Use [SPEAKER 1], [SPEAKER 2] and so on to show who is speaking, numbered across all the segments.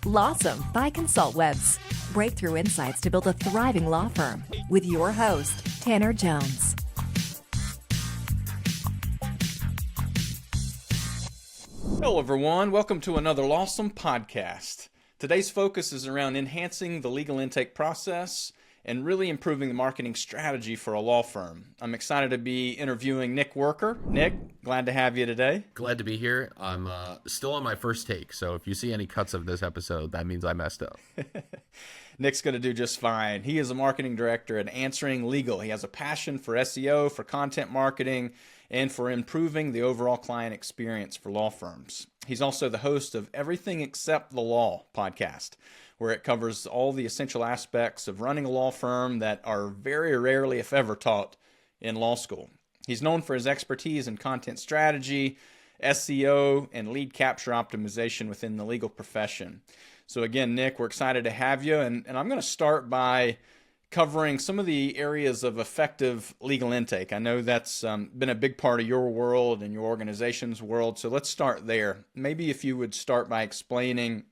[SPEAKER 1] LAWsome by ConsultWebs. Breakthrough insights to build a thriving law firm with your host, Tanner Jones.
[SPEAKER 2] Hello, everyone. Welcome to another LAWsome podcast. Today's focus is around enhancing the legal intake process and really improving the marketing strategy for a law firm. I'm excited to be interviewing Nick Werker. Nick, glad to have you today.
[SPEAKER 3] Glad to be here. I'm still on my first take, so if you see any cuts of this episode, that means I messed up.
[SPEAKER 2] Nick's going to do just fine. He is a marketing director at Answering Legal. He has a passion for SEO, for content marketing, and for improving the overall client experience for law firms. He's also the host of Everything Except the Law podcast, where it covers all the essential aspects of running a law firm that are very rarely, if ever, taught in law school. He's known for his expertise in content strategy, SEO, and lead capture optimization within the legal profession. So again, Nick, we're excited to have you, and I'm going to start by covering some of the areas of effective legal intake. I know that's been a big part of your world and your organization's world, so let's start there. Maybe if you would start by explaining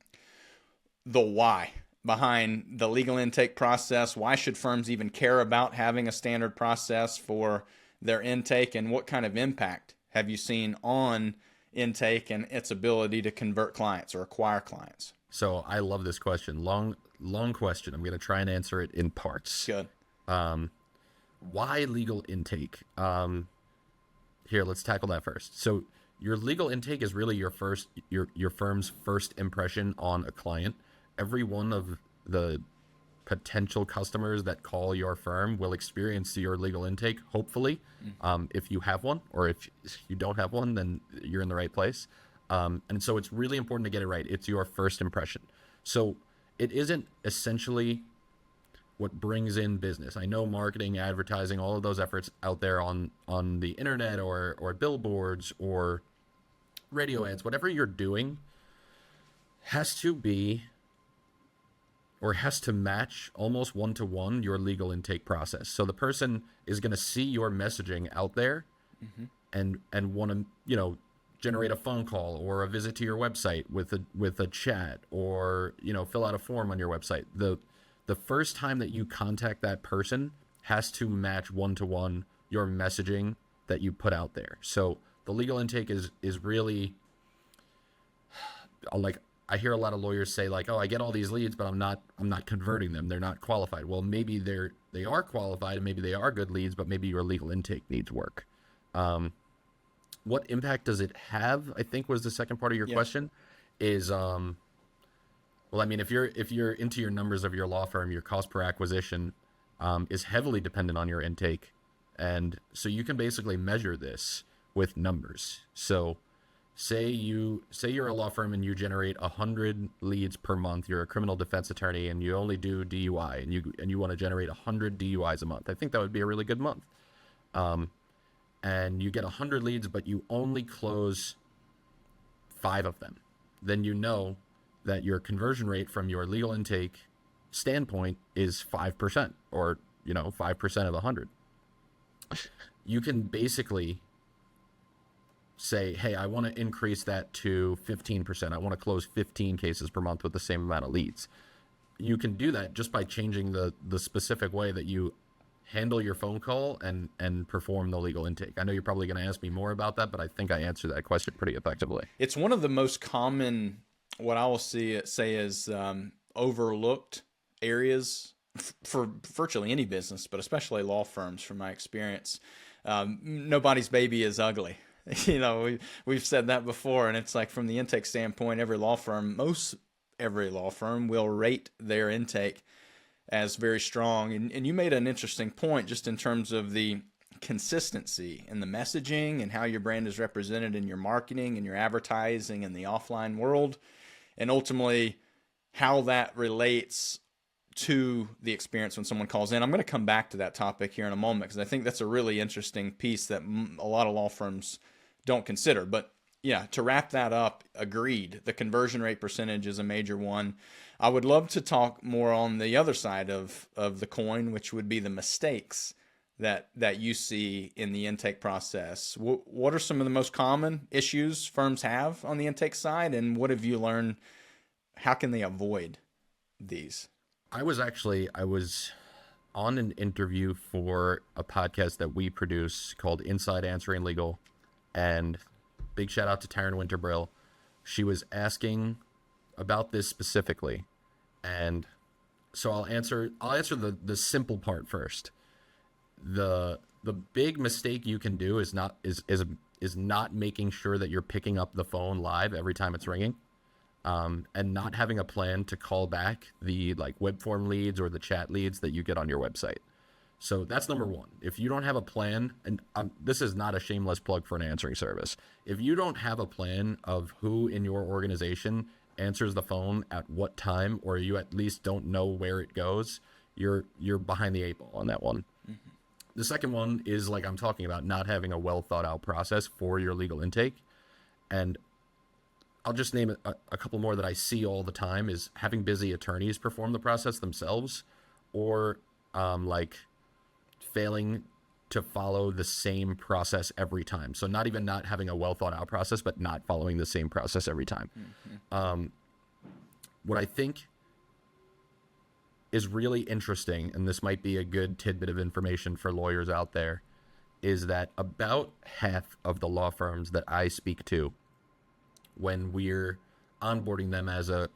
[SPEAKER 2] the why behind the legal intake process. Why should firms even care about having a standard process for their intake, and what kind of impact have you seen on intake and its ability to convert clients or acquire clients?
[SPEAKER 3] So I love this question. Long question. I'm going to try and answer it in parts.
[SPEAKER 2] Good.
[SPEAKER 3] Why legal intake? Here, let's tackle that first. So your legal intake is really your firm's first impression on a client. Every one of the potential customers that call your firm will experience your legal intake, hopefully. If you have one, or if you don't have one, then you're in the right place. And so it's really important to get it right. It's your first impression. So it isn't essentially what brings in business. I know marketing, advertising, all of those efforts out there on the internet or billboards or radio ads, whatever you're doing, has to be or has to match almost one-to-one your legal intake process. So the person is going to see your messaging out there and want to, generate a phone call or a visit to your website with a chat, or, fill out a form on your website. The first time that you contact that person has to match one-to-one your messaging that you put out there. So the legal intake is really, like, I hear a lot of lawyers say, like, oh, I get all these leads, but I'm not converting them. They're not qualified. Well, maybe they are qualified and maybe they are good leads, but maybe your legal intake needs work. What impact does it have, I think was the second part of your question, is, well, I mean, if you're into your numbers of your law firm, your cost per acquisition is heavily dependent on your intake. And so you can basically measure this with numbers. So say you're a law firm and you generate 100 leads per month. You're a criminal defense attorney and you only do DUI, and you want to generate 100 DUIs a month. I think that would be a really good month. And you get 100 leads, but you only close 5 of them. Then you know that your conversion rate from your legal intake standpoint is 5%, or 5% of 100. You can basically say, hey, I want to increase that to 15%. I want to close 15 cases per month with the same amount of leads. You can do that just by changing the specific way that you handle your phone call and perform the legal intake. I know you're probably going to ask me more about that, but I think I answered that question pretty effectively.
[SPEAKER 2] It's one of the most common, what I will say is overlooked areas for virtually any business, but especially law firms, from my experience. Nobody's baby is ugly. We've said that before, and it's like, from the intake standpoint, every law firm will rate their intake as very strong. And you made an interesting point just in terms of the consistency in the messaging and how your brand is represented in your marketing and your advertising in the offline world, and ultimately how that relates to the experience when someone calls in. I'm going to come back to that topic here in a moment, because I think that's a really interesting piece that a lot of law firms don't consider. But yeah, to wrap that up, agreed. The conversion rate percentage is a major one. I would love to talk more on the other side of the coin, which would be the mistakes that you see in the intake process. What are some of the most common issues firms have on the intake side, and what have you learned how can they avoid these?
[SPEAKER 3] I was on an interview for a podcast that we produce called Inside Answering Legal, and big shout out to Taryn Winterbrill. She was asking about this specifically, and so I'll answer the simple part first. The big mistake you can do is not making sure that you're picking up the phone live every time it's ringing, and not having a plan to call back the like web form leads or the chat leads that you get on your website. So that's number one. If you don't have a plan, and this is not a shameless plug for an answering service, if you don't have a plan of who in your organization answers the phone at what time, or you at least don't know where it goes, you're behind the eight ball on that one. Mm-hmm. The second one is, like I'm talking about, not having a well thought out process for your legal intake. And I'll just name a couple more that I see all the time is having busy attorneys perform the process themselves, or like failing to follow the same process every time. So not having a well thought out process, but not following the same process every time. Mm-hmm. What I think is really interesting, and this might be a good tidbit of information for lawyers out there, is that about half of the law firms that I speak to, when we're onboarding them as a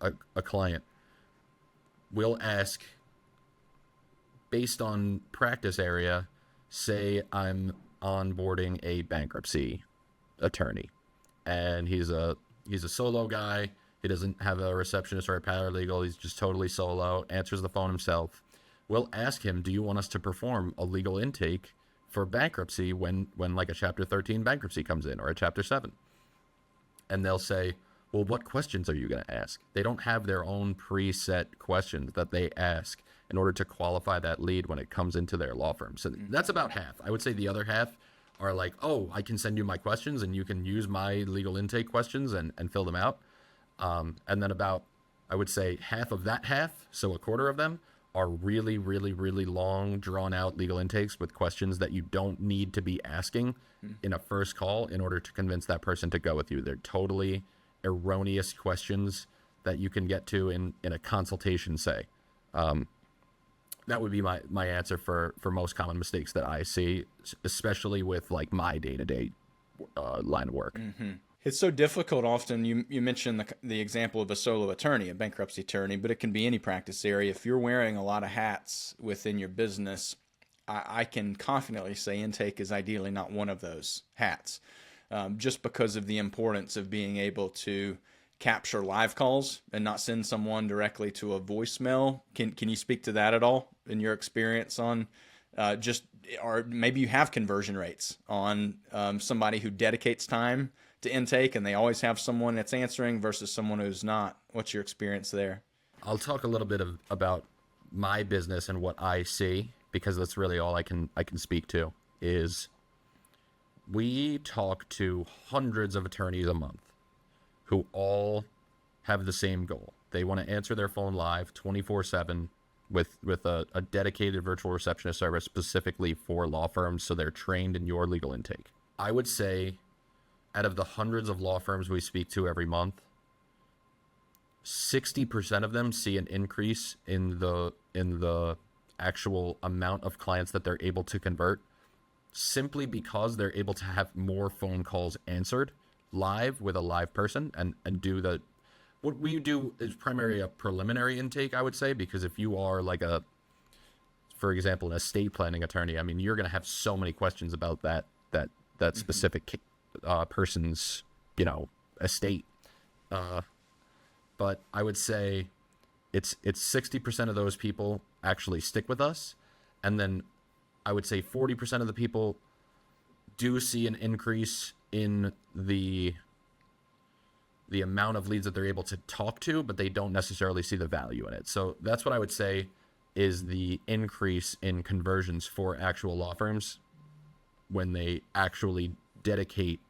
[SPEAKER 3] client, will ask, based on practice area, say I'm onboarding a bankruptcy attorney, and he's a solo guy. He doesn't have a receptionist or a paralegal. He's just totally solo, answers the phone himself. We'll ask him, do you want us to perform a legal intake for bankruptcy when like a Chapter 13 bankruptcy comes in, or a Chapter 7? And they'll say, well, what questions are you going to ask? They don't have their own preset questions that they ask in order to qualify that lead when it comes into their law firm. So that's about half. I would say the other half are like, oh, I can send you my questions and you can use my legal intake questions and fill them out. And then about, I would say, half of that half, so a quarter of them, are really, really, really long, drawn-out legal intakes with questions that you don't need to be asking in a first call in order to convince that person to go with you. They're totally erroneous questions that you can get to in a consultation, say. That would be my answer for most common mistakes that I see, especially with like my day-to-day line of work.
[SPEAKER 2] Mm-hmm. It's so difficult often. You mentioned the example of a solo attorney, a bankruptcy attorney, but it can be any practice area. If you're wearing a lot of hats within your business, I can confidently say intake is ideally not one of those hats, just because of the importance of being able to capture live calls and not send someone directly to a voicemail. Can you speak to that at all in your experience on or maybe you have conversion rates on somebody who dedicates time to intake and they always have someone that's answering versus someone who's not? What's your experience there?
[SPEAKER 3] I'll talk a little bit about my business and what I see, because that's really all I can speak to. Is we talk to hundreds of attorneys a month who all have the same goal. They want to answer their phone live 24/7 with a dedicated virtual receptionist service specifically for law firms, so they're trained in your legal intake. I would say, out of the hundreds of law firms we speak to every month, 60% of them see an increase in the actual amount of clients that they're able to convert, simply because they're able to have more phone calls answered live with a live person and do what we do is primarily a preliminary intake, I would say, because if you are like for example, an estate planning attorney, I mean, you're going to have so many questions about that mm-hmm. specific person's, estate. But I would say it's 60% of those people actually stick with us. And then I would say 40% of the people do see an increase in the amount of leads that they're able to talk to, but they don't necessarily see the value in it. So that's what I would say is the increase in conversions for actual law firms when they actually dedicate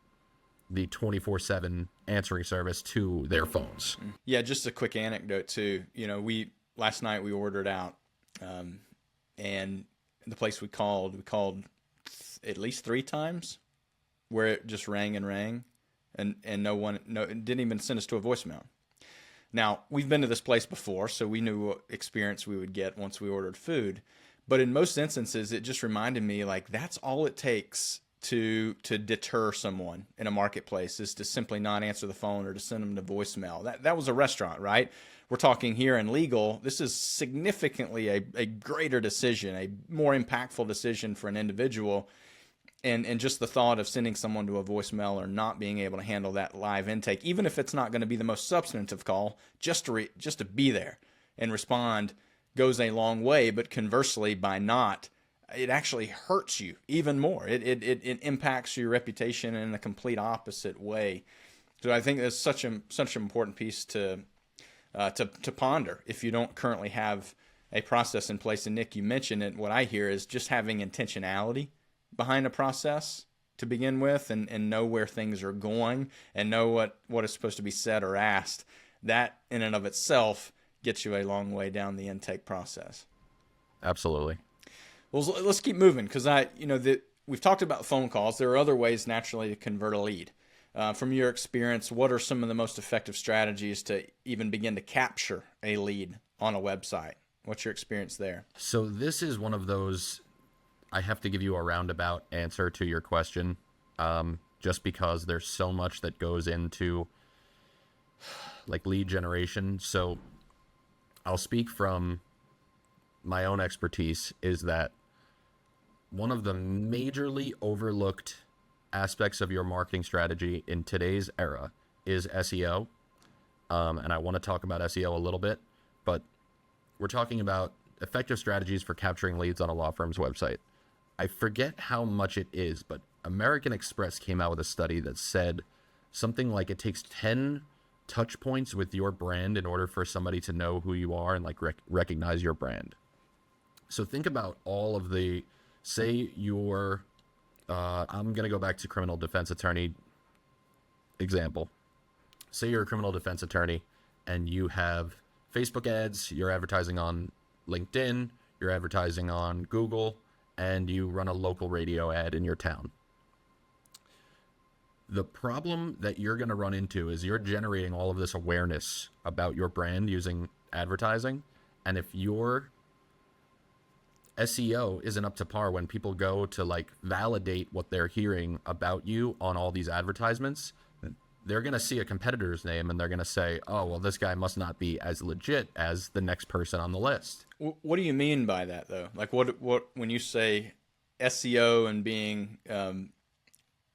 [SPEAKER 3] the 24/7 answering service to their phones.
[SPEAKER 2] Yeah, just a quick anecdote too. Last night we ordered out, and the place we called at least 3 times, where it just rang and rang, and it didn't even send us to a voicemail. Now, we've been to this place before, so we knew what experience we would get once we ordered food. But in most instances, it just reminded me like that's all it takes to deter someone in a marketplace is to simply not answer the phone or to send them to voicemail. That was a restaurant, right? We're talking here in legal. This is significantly a greater decision, a more impactful decision for an individual. And just the thought of sending someone to a voicemail or not being able to handle that live intake, even if it's not going to be the most substantive call, just to be there and respond goes a long way. But conversely, by not, it actually hurts you even more. It impacts your reputation in a complete opposite way. So I think that's such an important piece to ponder if you don't currently have a process in place. And Nick, you mentioned it. What I hear is just having intentionality behind a process to begin with, and know where things are going and know what is supposed to be said or asked. That in and of itself gets you a long way down the intake process.
[SPEAKER 3] Absolutely.
[SPEAKER 2] Well, let's keep moving because we've talked about phone calls. There are other ways naturally to convert a lead. From your experience, what are some of the most effective strategies to even begin to capture a lead on a website? What's your experience there?
[SPEAKER 3] So this is one of those, I have to give you a roundabout answer to your question, just because there's so much that goes into like lead generation. So I'll speak from my own expertise is that one of the majorly overlooked aspects of your marketing strategy in today's era is SEO. And I want to talk about SEO a little bit, but we're talking about effective strategies for capturing leads on a law firm's website. I forget how much it is, but American Express came out with a study that said something like it takes 10 touch points with your brand in order for somebody to know who you are and like recognize your brand. So think about all of the, say you're, I'm going to go back to criminal defense attorney example. Say you're a criminal defense attorney and you have Facebook ads, you're advertising on LinkedIn, you're advertising on Google, and you run a local radio ad in your town. The problem that you're going to run into is you're generating all of this awareness about your brand using advertising. And if your SEO isn't up to par when people go to like validate what they're hearing about you on all these advertisements, they're going to see a competitor's name and they're going to say, oh, well, this guy must not be as legit as the next person on the list.
[SPEAKER 2] What do you mean by that, though? Like what when you say SEO and being,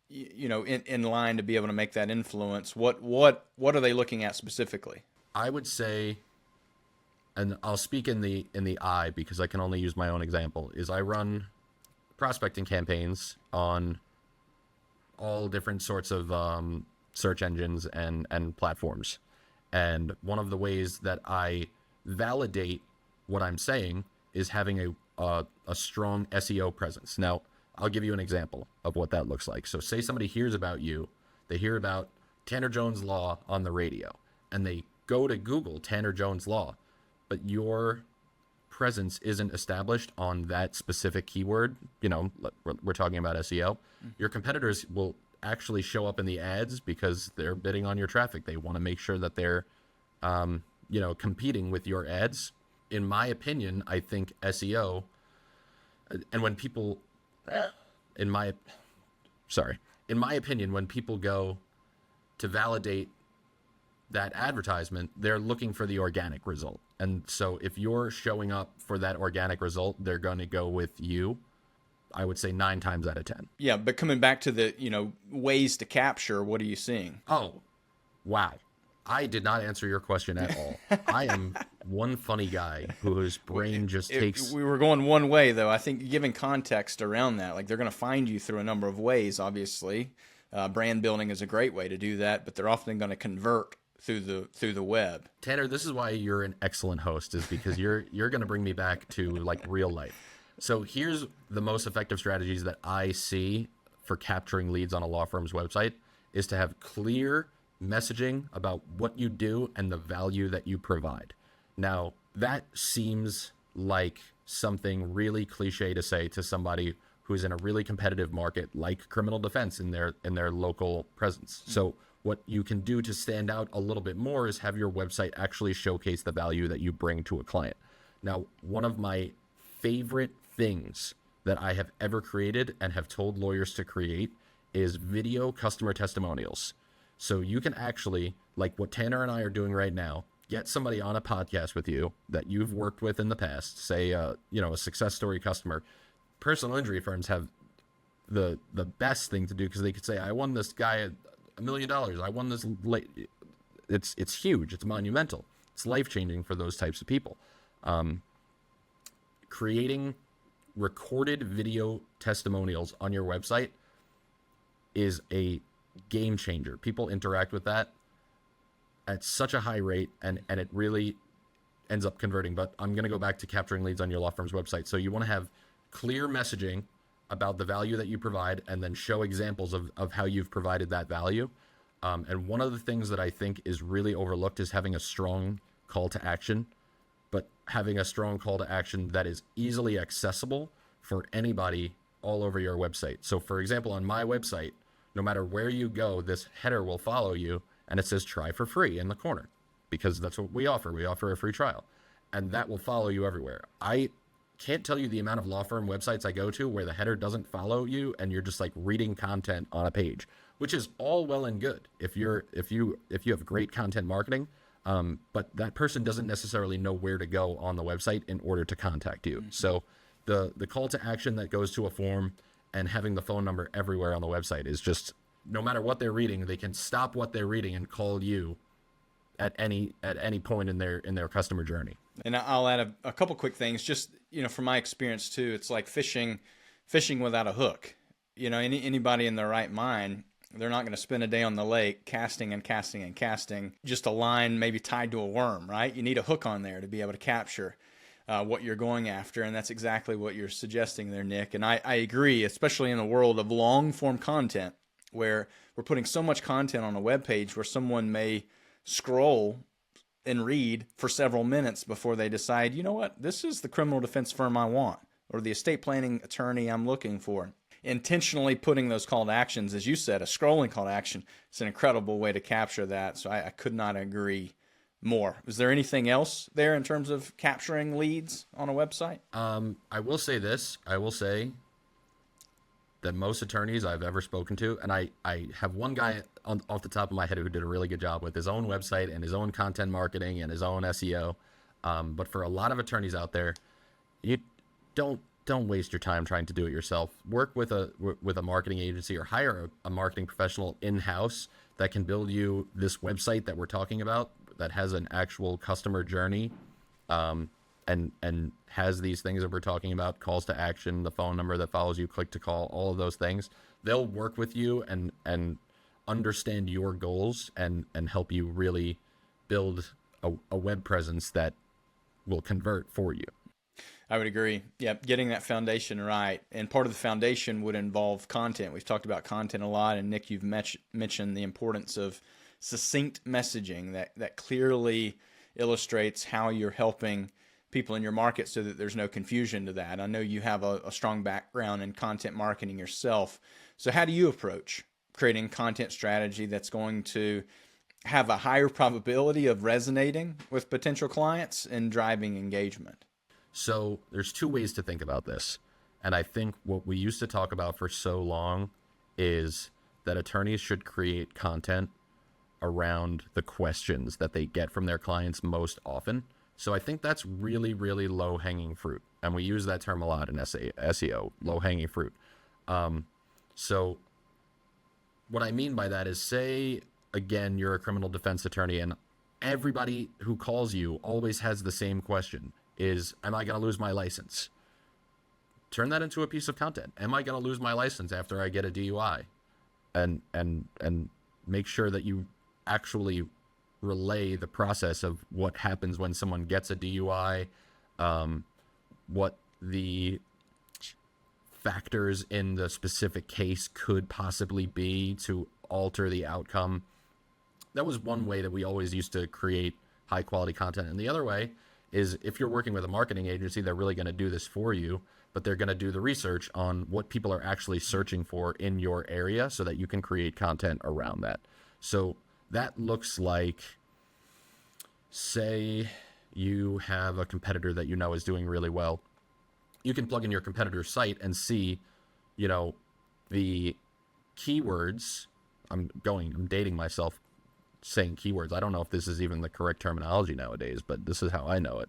[SPEAKER 2] in line to be able to make that influence, what are they looking at specifically?
[SPEAKER 3] I would say, and I'll speak in the I because I can only use my own example, is I run prospecting campaigns on all different sorts of search engines and platforms. And one of the ways that I validate what I'm saying is having a strong SEO presence. Now, I'll give you an example of what that looks like. So say somebody hears about you, they hear about Tanner Jones Law on the radio, and they go to Google Tanner Jones Law, but your presence isn't established on that specific keyword. We're talking about SEO. Your competitors will actually show up in the ads because they're bidding on your traffic. They want to make sure that they're, competing with your ads. In my opinion, I think SEO, and when people, in my opinion, when people go to validate that advertisement, they're looking for the organic result. And so if you're showing up for that organic result, they're going to go with you. I would say 9 times out of 10.
[SPEAKER 2] Yeah, but coming back to the, ways to capture, what are you seeing?
[SPEAKER 3] Oh, wow. I did not answer your question at all. I am one funny guy whose brain just takes...
[SPEAKER 2] We were going one way, though. I think giving context around that, like they're going to find you through a number of ways, obviously. Brand building is a great way to do that, but they're often going to convert through the web.
[SPEAKER 3] Tanner, this is why you're an excellent host, is because you're going to bring me back to like real life. So here's the most effective strategies that I see for capturing leads on a law firm's website is to have clear messaging about what you do and the value that you provide. Now, that seems like something really cliche to say to somebody who's in a really competitive market like criminal defense in their local presence. So What you can do to stand out a little bit more is have your website actually showcase the value that you bring to a client. Now, one of my favorite things that I have ever created and have told lawyers to create is video customer testimonials. So you can actually, like what Tanner and I are doing right now, get somebody on a podcast with you that you've worked with in the past, say, a success story customer. Personal injury firms have the best thing to do, because they could say, I won this guy $1 million. I won this. It's huge. It's monumental. It's life-changing for those types of people. Creating recorded video testimonials on your website is a game changer. People interact with that at such a high rate, and it really ends up converting. But I'm going to go back to capturing leads on your law firm's website. So you want to have clear messaging about the value that you provide, and then show examples of how you've provided that value. And one of the things that I think is really overlooked is having a strong call to action, but having a strong call to action that is easily accessible for anybody all over your website. So for example, on my website, no matter where you go, this header will follow you, and it says try for free in the corner, because that's what we offer. We offer a free trial, and that will follow you everywhere. I can't tell you the amount of law firm websites I go to where the header doesn't follow you and you're just like reading content on a page, which is all well and good if you have great content marketing, but that person doesn't necessarily know where to go on the website in order to contact you. So the call to action that goes to a form and having the phone number everywhere on the website is just, no matter what they're reading, they can stop what they're reading and call you at any point in their customer journey.
[SPEAKER 2] And I'll add a couple quick things, just, from my experience too. It's like fishing without a hook. Anybody in their right mind, they're not going to spend a day on the lake casting and casting and casting just a line maybe tied to a worm, right? You need a hook on there to be able to capture what you're going after. And that's exactly what you're suggesting there, Nick. And I agree, especially in the world of long form content, where we're putting so much content on a web page where someone may scroll and read for several minutes before they decide, you know what, this is the criminal defense firm I want, or the estate planning attorney I'm looking for. Intentionally putting those call to actions, as you said, a scrolling call to action, it's an incredible way to capture that. So I could not agree more. Is there anything else there in terms of capturing leads on a website?
[SPEAKER 3] I will say this. I will say that most attorneys I've ever spoken to, and I have one guy off the top of my head who did a really good job with his own website and his own content marketing and his own SEO. But for a lot of attorneys out there, you don't waste your time trying to do it yourself. Work with a marketing agency, or hire a marketing professional in-house that can build you this website that we're talking about, that has an actual customer journey, and has these things that we're talking about, calls to action, the phone number that follows you, click to call, all of those things. They'll work with you and understand your goals and help you really build a web presence that will convert for you.
[SPEAKER 2] I would agree. Yeah, getting that foundation right. And part of the foundation would involve content. We've talked about content a lot, and Nick, you've mentioned the importance of succinct messaging that clearly illustrates how you're helping people in your market so that there's no confusion to that. I know you have a strong background in content marketing yourself. So how do you approach creating content strategy that's going to have a higher probability of resonating with potential clients and driving engagement?
[SPEAKER 3] So there's two ways to think about this. And I think what we used to talk about for so long is that attorneys should create content around the questions that they get from their clients most often. So I think that's really, really low-hanging fruit. And we use that term a lot in SEO, low-hanging fruit. So what I mean by that is, say, again, you're a criminal defense attorney and everybody who calls you always has the same question. Is, am I going to lose my license? Turn that into a piece of content. Am I going to lose my license after I get a DUI? And make sure that you actually relay the process of what happens when someone gets a DUI, what the factors in the specific case could possibly be to alter the outcome. That was one way that we always used to create high quality content. And the other way is, if you're working with a marketing agency, they're really going to do this for you, but they're going to do the research on what people are actually searching for in your area so that you can create content around that. So that looks like, say you have a competitor that you know is doing really well. You can plug in your competitor's site and see, the keywords. I'm dating myself saying keywords. I don't know if this is even the correct terminology nowadays, but this is how I know it.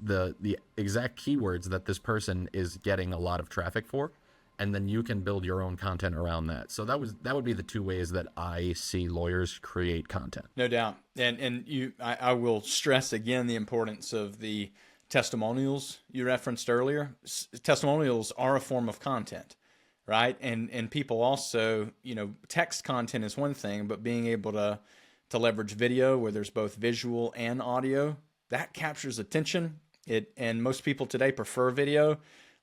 [SPEAKER 3] The exact keywords that this person is getting a lot of traffic for, and then you can build your own content around that. So that would be the two ways that I see lawyers create content.
[SPEAKER 2] No doubt. And I will stress again the importance of the testimonials you referenced earlier. Testimonials are a form of content, right? And people also, text content is one thing, but being able to leverage video where there's both visual and audio, that captures attention. And most people today prefer video.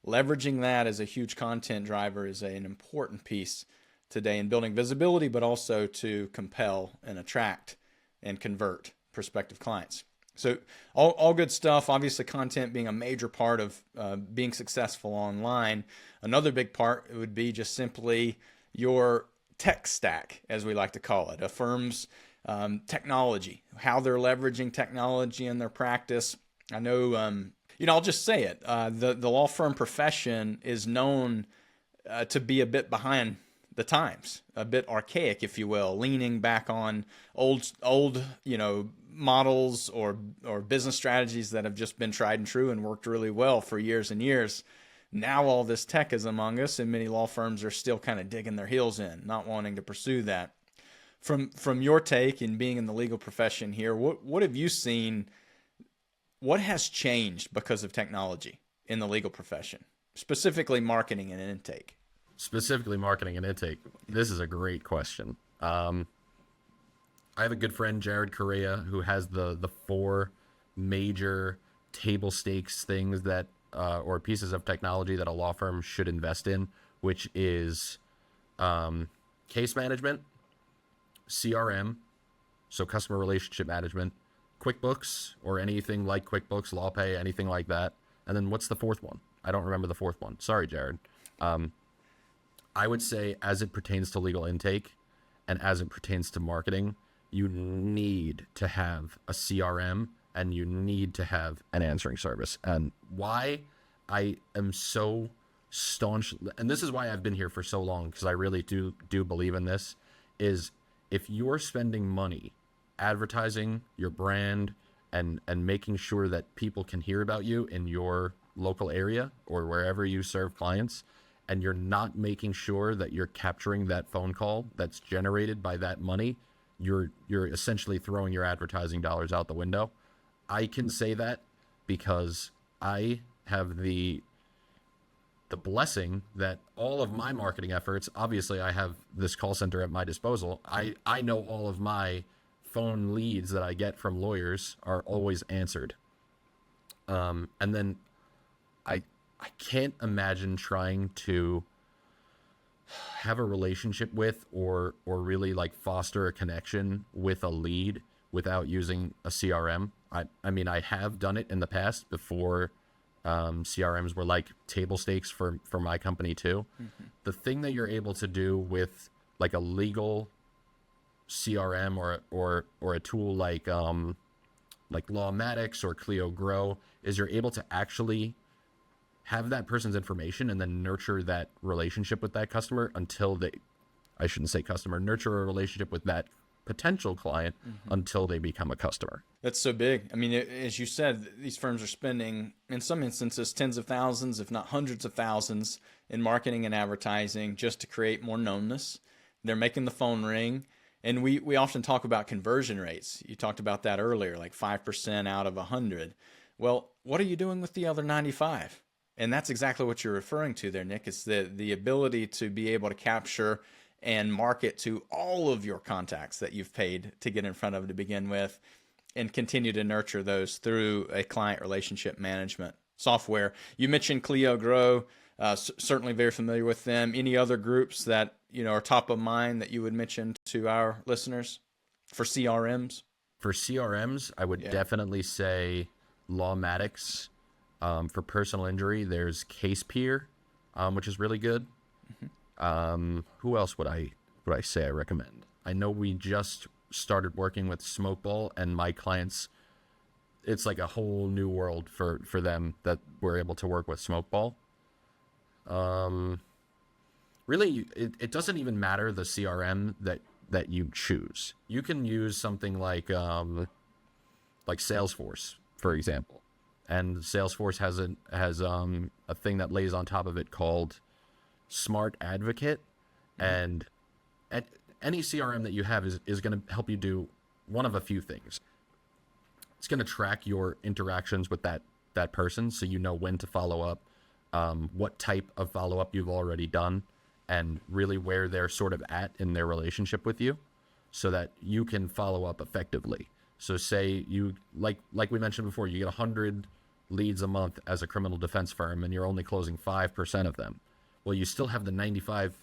[SPEAKER 2] Leveraging that as a huge content driver is an important piece today in building visibility, but also to compel and attract and convert prospective clients. So all good stuff. Obviously, content being a major part of being successful online. Another big part would be just simply your tech stack, as we like to call it, a firm's technology, how they're leveraging technology in their practice. I know, I'll just say it. The law firm profession is known to be a bit behind the times, a bit archaic, if you will, leaning back on old, models or business strategies that have just been tried and true and worked really well for years and years. Now all this tech is among us, and many law firms are still kind of digging their heels in, not wanting to pursue that. From your take in being in the legal profession here, what have you seen? What has changed because of technology in the legal profession, specifically marketing and intake?
[SPEAKER 3] Specifically marketing and intake. This is a great question. I have a good friend, Jared Correa, who has the 4 major table stakes things that, or pieces of technology that a law firm should invest in, which is case management, CRM, so customer relationship management, QuickBooks or anything like QuickBooks, LawPay, anything like that. And then what's the 4th one? I don't remember the 4th one. Sorry, Jared. I would say as it pertains to legal intake and as it pertains to marketing, you need to have a CRM and you need to have an answering service. And why I am so staunch, and this is why I've been here for so long, because I really do believe in this, is if you're spending money advertising your brand and making sure that people can hear about you in your local area or wherever you serve clients, and you're not making sure that you're capturing that phone call that's generated by that money, you're essentially throwing your advertising dollars out the window. I can say that because I have the blessing that all of my marketing efforts, obviously I have this call center at my disposal. I know all of my phone leads that I get from lawyers are always answered. And then I can't imagine trying to have a relationship with or really like foster a connection with a lead without using a CRM. I mean, I have done it in the past before CRMs were like table stakes for my company too. Mm-hmm. The thing that you're able to do with like a legal CRM or a tool like Lawmatics or Clio Grow is you're able to actually have that person's information and then nurture that relationship with that customer nurture a relationship with that potential client until they become a customer.
[SPEAKER 2] That's so big. I mean, as you said, these firms are spending, in some instances, tens of thousands, if not hundreds of thousands in marketing and advertising just to create more knownness. They're making the phone ring. And we often talk about conversion rates. You talked about that earlier, like 5% out of 100. Well, what are you doing with the other 95? And that's exactly what you're referring to there, Nick. It's the ability to be able to capture and market to all of your contacts that you've paid to get in front of to begin with, and continue to nurture those through a client relationship management software. You mentioned Clio Grow, certainly very familiar with them. Any other groups that are top of mind that you would mention to our listeners for CRMs?
[SPEAKER 3] For CRMs, I would definitely say Lawmatics. For personal injury, there's CasePeer, which is really good. Mm-hmm. Who else would I say I recommend? I know we just started working with Smokeball, and my clients, it's like a whole new world for them that we're able to work with Smokeball. Really, it doesn't even matter the CRM that you choose. You can use something like Salesforce, for example, and Salesforce has a thing that lays on top of it called Smart Advocate, and any CRM that you have is going to help you do one of a few things. It's going to track your interactions with that person, so you know when to follow up, what type of follow-up you've already done, and really where they're sort of at in their relationship with you, so that you can follow up effectively. So say you, like we mentioned before, you get 100 leads a month as a criminal defense firm, and you're only closing 5% of them. Well, you still have the 95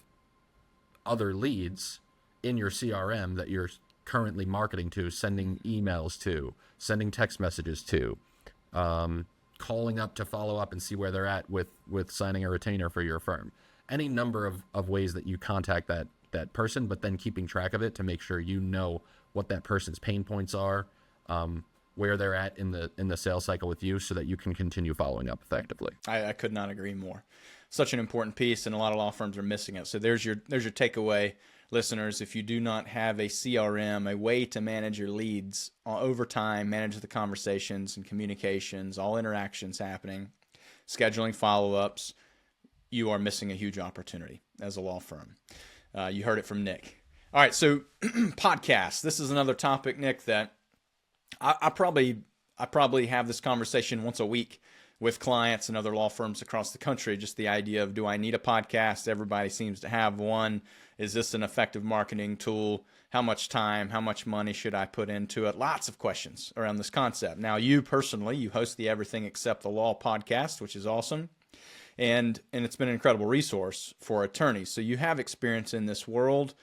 [SPEAKER 3] other leads in your CRM that you're currently marketing to, sending emails to, sending text messages to, calling up to follow up and see where they're at with signing a retainer for your firm. Any number of ways that you contact that person, but then keeping track of it to make sure you know what that person's pain points are, where they're at in the sales cycle with you, so that you can continue following up effectively.
[SPEAKER 2] I could not agree more. Such an important piece, and a lot of law firms are missing it. So there's your takeaway, listeners. If you do not have a CRM, a way to manage your leads over time, manage the conversations and communications, all interactions happening, scheduling follow-ups, you are missing a huge opportunity as a law firm. You heard it from Nick. All right, so podcasts. This is another topic, Nick, that I probably have this conversation once a week with clients and other law firms across the country. Just the idea of, do I need a podcast? Everybody seems to have one. Is this an effective marketing tool? How much time, how much money should I put into it? Lots of questions around this concept. Now, you personally, you host the Everything Except the Law podcast, which is awesome. And it's been an incredible resource for attorneys. So you have experience in this world.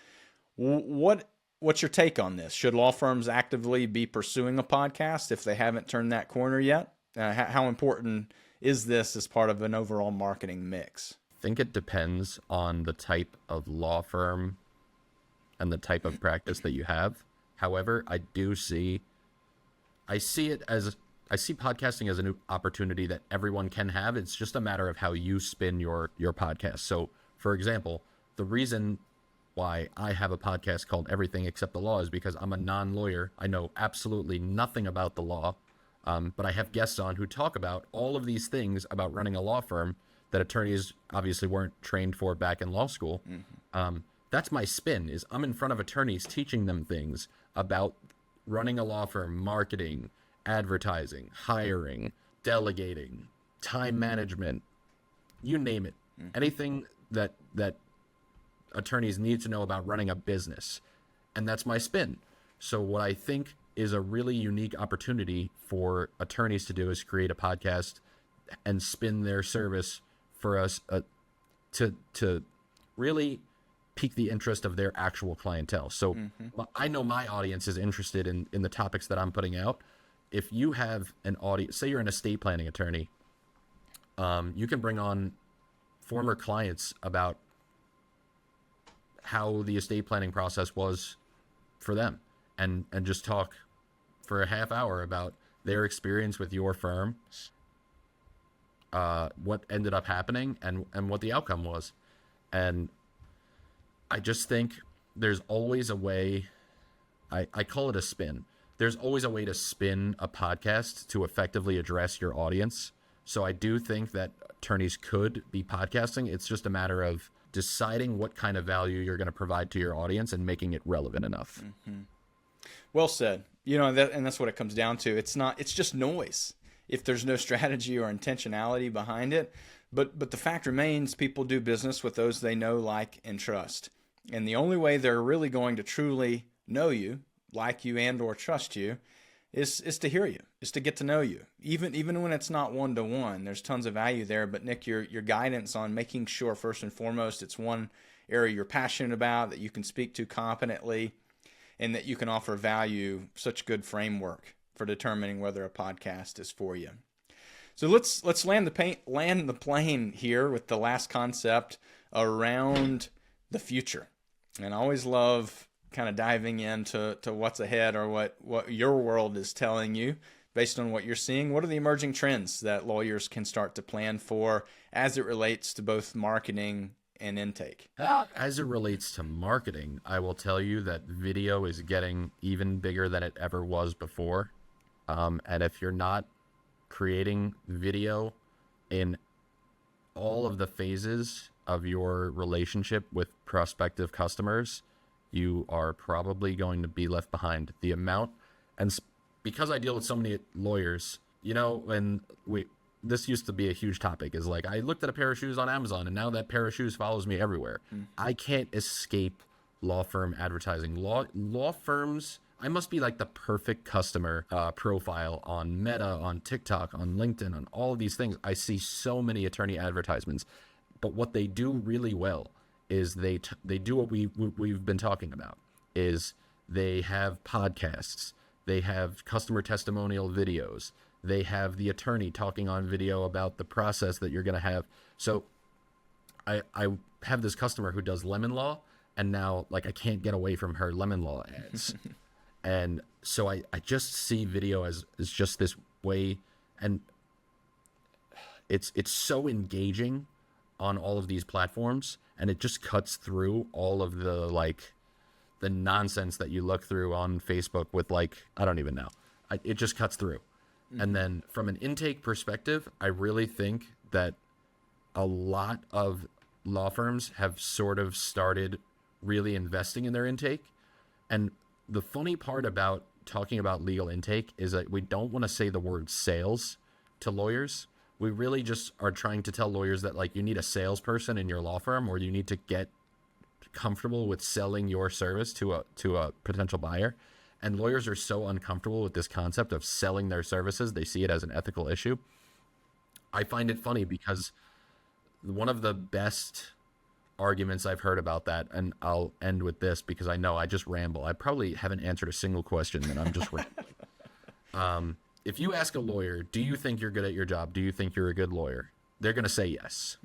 [SPEAKER 2] What's your take on this? Should law firms actively be pursuing a podcast if they haven't turned that corner yet? How important is this as part of an overall marketing mix?
[SPEAKER 3] I think it depends on the type of law firm and the type of practice that you have. However, I see podcasting as a new opportunity that everyone can have. It's just a matter of how you spin your podcast. So, for example, the reason why I have a podcast called Everything Except the Law is because I'm a non-lawyer. I know absolutely nothing about the law, but I have guests on who talk about all of these things about running a law firm that attorneys obviously weren't trained for back in law school. Mm-hmm. That's my spin, is I'm in front of attorneys teaching them things about running a law firm, marketing, advertising, hiring, delegating, time management, you name it. Mm-hmm. Anything that attorneys need to know about running a business. And that's my spin. So what I think is a really unique opportunity for attorneys to do is create a podcast and spin their service for us to really pique the interest of their actual clientele. So I know my audience is interested in the topics that I'm putting out. If you have an audience, say you're an estate planning attorney, you can bring on former clients about how the estate planning process was for them, and just talk for a half hour about their experience with your firm, what ended up happening, and what the outcome was. And I just think there's always a way, I call it a spin. There's always a way to spin a podcast to effectively address your audience. So I do think that attorneys could be podcasting. It's just a matter of deciding what kind of value you're going to provide to your audience and making it relevant enough.
[SPEAKER 2] Mm-hmm. Well said. And that's what it comes down to. It's just noise if there's no strategy or intentionality behind it. But the fact remains, people do business with those they know, like, and trust. And the only way they're really going to truly know you, like you, and or trust you is to hear you, is to get to know you. Even when it's not one-to-one, there's tons of value there. But Nick, your guidance on making sure, first and foremost, it's one area you're passionate about, that you can speak to competently, and that you can offer value, such good framework for determining whether a podcast is for you. So let's land the plane here with the last concept around the future. And I always love kind of diving into what's ahead or what your world is telling you based on what you're seeing. What are the emerging trends that lawyers can start to plan for as it relates to both marketing and intake?
[SPEAKER 3] As it relates to marketing, I will tell you that video is getting even bigger than it ever was before. And if you're not creating video in all of the phases of your relationship with prospective customers, you are probably going to be left behind. The amount, and because I deal with so many lawyers, when this used to be a huge topic, is like, I looked at a pair of shoes on Amazon and now that pair of shoes follows me everywhere. I can't escape law firm advertising. Law firms, I must be like the perfect customer profile on Meta, on TikTok, on LinkedIn, on all of these things. I see so many attorney advertisements, but what they do really well is they do what we've been talking about, is they have podcasts, they have customer testimonial videos, they have the attorney talking on video about the process that you're going to have. So I have this customer who does lemon law, and now like I can't get away from her lemon law ads. And so I just see video as just this way, and it's so engaging on all of these platforms, and it just cuts through all of the nonsense that you look through on Facebook with I don't even know. It just cuts through. And then from an intake perspective, I really think that a lot of law firms have sort of started really investing in their intake. And the funny part about talking about legal intake is that we don't want to say the word sales to lawyers. We really just are trying to tell lawyers that you need a salesperson in your law firm, or you need to get comfortable with selling your service to a potential buyer. And lawyers are so uncomfortable with this concept of selling their services. They see it as an ethical issue. I find it funny because one of the best arguments I've heard about that, and I'll end with this because I know I just ramble. I probably haven't answered a single question, and I'm just rambling. If you ask a lawyer, do you think you're good at your job? Do you think you're a good lawyer? They're going to say yes.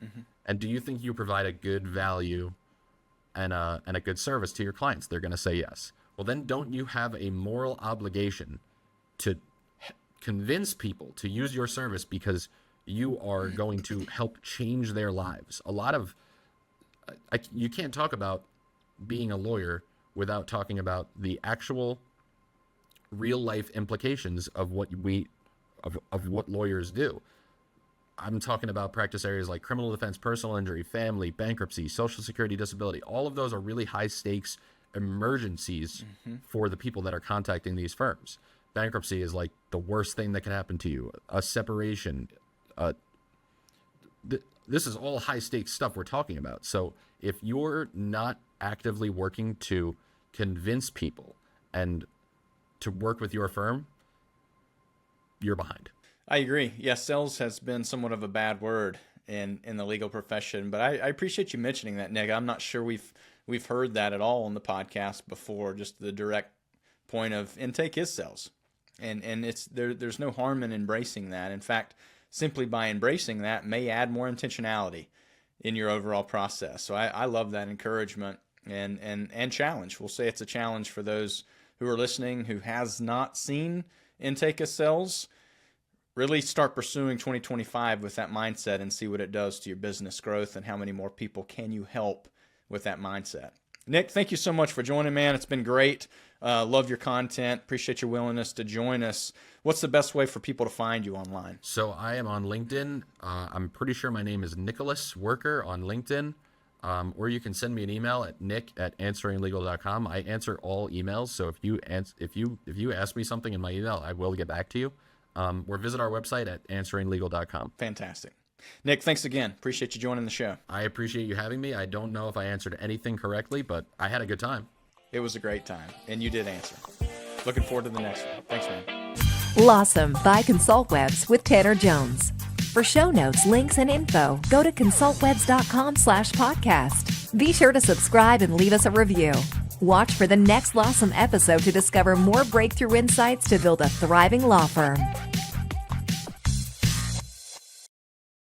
[SPEAKER 3] And do you think you provide a good value and a good service to your clients? They're going to say yes. Well, then don't you have a moral obligation to convince people to use your service because you are going to help change their lives? A lot of you can't talk about being a lawyer without talking about the actual real life implications of what what lawyers do. I'm talking about practice areas like criminal defense, personal injury, family, bankruptcy, social security, disability. All of those are really high stakes emergencies for the people that are contacting these firms. Bankruptcy is like the worst thing that can happen to you. A separation. This is all high stakes stuff we're talking about. So if you're not actively working to convince people and to work with your firm, you're behind.
[SPEAKER 2] I agree. Yeah, sales has been somewhat of a bad word in the legal profession, but I appreciate you mentioning that, Nick. I'm not sure we've heard that at all on the podcast before. Just the direct point of intake is sales, and there's no harm in embracing that. In fact, simply by embracing that may add more intentionality in your overall process. So I love that encouragement and challenge. We'll say it's a challenge for those who are listening who has not seen intake as sales. Really start pursuing 2025 with that mindset and see what it does to your business growth and how many more people can you help with that mindset. Nick, thank you so much for joining, man. It's been great. Love your content. Appreciate your willingness to join us. What's the best way for people to find you online?
[SPEAKER 3] So I am on LinkedIn. I'm pretty sure my name is Nicholas Werker on LinkedIn. Or you can send me an email at nick@answeringlegal.com. I answer all emails. So if you ask me something in my email, I will get back to you. Or visit our website at answeringlegal.com.
[SPEAKER 2] Fantastic. Nick, thanks again. Appreciate you joining the show.
[SPEAKER 3] I appreciate you having me. I don't know if I answered anything correctly, but I had a good time.
[SPEAKER 2] It was a great time, and you did answer. Looking forward to the next one. Thanks, man.
[SPEAKER 1] LAWsome by ConsultWebs with Tanner Jones. For show notes, links, and info, go to consultwebs.com/podcast. Be sure to subscribe and leave us a review. Watch for the next LAWsome episode to discover more breakthrough insights to build a thriving law firm.